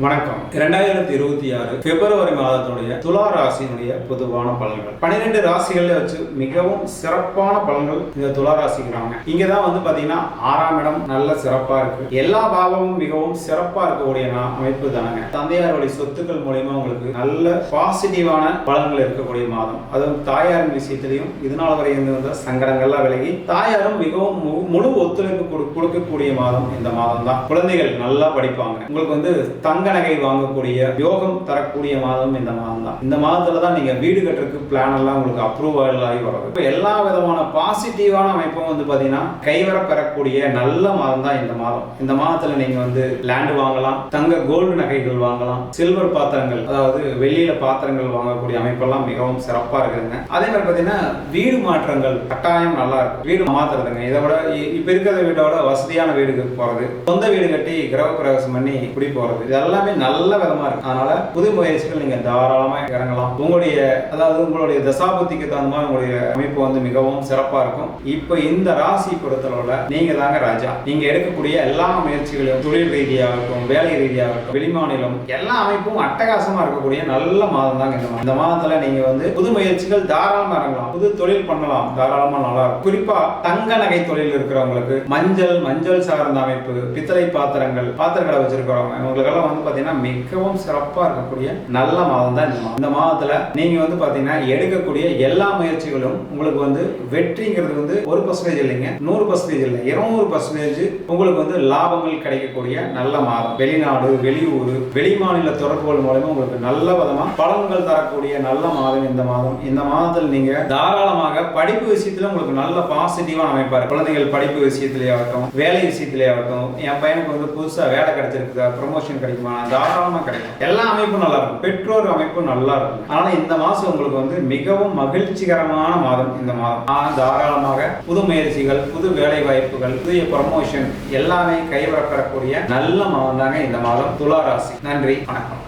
வணக்கம். 2026 பிப்ரவரி மாதத்தினுடைய துலா ராசியினுடைய பொதுவான பலன்கள் 12 ராசிகள்ல வச்சு மிகவும் சிறப்பான பலன்கள் இந்த துலா ராசிக்கிறாங்க. இங்கதான் பாத்தீங்கன்னா 6ஆம் இடம் நல்ல சிறப்பா இருக்கு. எல்லா பாவமும் மிகவும் சிறப்பா இருக்கக்கூடிய அமைப்பு தானங்க. தந்தையார் வழி சொத்துக்கள் மூலமா உங்களுக்கு நல்ல பாசிட்டிவான பலன்கள் இருக்கக்கூடிய மாதம். அதுவும் தாயாரின் விஷயத்திலையும் இதனால வரை இருந்து வந்த சங்கடங்கள்லாம் விலகி தாயாரும் மிகவும் முழு ஒத்துழைப்பு கொடுக்கக்கூடிய மாதம் இந்த மாதம் தான். குழந்தைகள் நல்லா படிப்பாங்க. உங்களுக்கு தங்க நகை வாங்கக்கூடிய யோகம் தரக்கூடிய மாதம் இந்த மாதம் தான். இந்த மாதத்துல தான் நீங்க வீடு கட்டுறதுக்கு பிளான் எல்லாம் உங்களுக்கு அப்ரூவல் ஆகி வரும். இப்போ எல்லா விதமான பாசிட்டிவான அமைப்பும் பாத்தீங்கன்னா கைவர பெறக்கூடிய நல்ல மாதம் தான் இந்த மாதம். இந்த மாதத்துல நீங்க லேண்ட் வாங்கலாம், தங்க கோல்டு நகைகள் வாங்கலாம், சில்வர் பாத்திரங்கள் அதாவது வெள்ளியில பாத்திரங்கள் வாங்கக்கூடிய அமைப்பெல்லாம் மிகவும் சிறப்பா இருக்குதுங்க. அதே மாதிரி பாத்தீங்கன்னா வீடு மாற்றங்கள் கட்டாயம் நல்லா இருக்கும். வீடு மாத்துறதுங்க இதை விட இப்ப இருக்கிற வீட்டோட வசதியான வீடுக்கு போறது, சொந்த வீடு கட்டி கிரக பிரவேசம் பண்ணி குடி போறது, இதெல்லாம் நல்ல விதமா இருக்கு. அதனால புது முயற்சிகள் நீங்க தாராளமா இறங்கலாம். உங்களுடைய தசாபுத்திக்கு தகுந்த மாதிரி உங்களுடைய அமைப்பு மிகவும் சிறப்பா இருக்கும். இப்ப இந்த ராசி பொறுத்தளவுல நீங்க தாங்க ராஜா. நீங்க எடுக்கக்கூடிய எல்லா முயற்சிகளையும் தொழில் ரீதியாகட்டும், வேலை ரீதியாகட்டும், வெளிமாநிலம் எல்லா அமைப்பும் அட்டகாசமா இருக்கக்கூடிய நல்ல மாதம் தாங்க இந்த மாதம். இந்த மாதத்துல நீங்க புது முயற்சிகள் தாராளமா இறங்கலாம். புது தொழில் பண்ணலாம், தாராளமா நல்லா இருக்கும். குறிப்பா தங்க நகை தொழில் இருக்கிறவங்களுக்கு மஞ்சள் சார்ந்த அமைப்பு, பித்தளை பாத்திரங்கள், பாத்திரங்களை வச்சிருக்கிறவங்க இவங்களுக்கெல்லாம் பாத்தீங்கன்னா மிகவும் சிறப்பா இருக்கக்கூடிய நல்ல மாதம் தான் இந்த மாதம். இந்த மாதத்துல நீங்க பாத்தீங்கன்னா எடுக்கக்கூடிய எல்லா முயற்சிகளும் உங்களுக்கு வெற்றிங்கிறது 1% இல்லைங்க, 100% இல்லை, 200% உங்களுக்கு லாபங்கள் கிடைக்கக்கூடிய நல்ல மாதம். வெளிநாடு, வெளியூர், வெளிமாநில தொடர்புகள் மூலமா உங்களுக்கு நல்ல விதமா பலன்கள் தரக்கூடிய நல்ல மாதம் இந்த மாதம். இந்த மாதத்தில் நீங்க தாராளமாக படிப்பு விஷயத்துல உங்களுக்கு நல்ல பாசிட்டிவான அமைப்பா இருக்கு. குழந்தைகள் படிப்பு விஷயத்திலே ஆகட்டும், வேலை விஷயத்திலே ஆகட்டும், என் பையனுக்கு புதுசா வேலை கிடைச்சிருக்கு, ப்ரமோஷன் கிடைக்குமா, தாராளமா கிடைக்கும். எல்லா அமைப்பும் நல்லா இருக்கும். பெற்றோர் அமைப்பும் நல்லா இருக்கும். ஆனா இந்த மாசம் உங்களுக்கு மிகவும் மகிழ்ச்சிகரமான மாதம் இந்த மாதம். தாராளமாக புது முயற்சிகள், புது வேலை வாய்ப்புகள், புதிய ப்ரமோஷன் எல்லாமே கைவரப்பெறக்கூடிய நல்ல மாதம் தாங்க இந்த மாதம் துலா ராசி. நன்றி, வணக்கம்.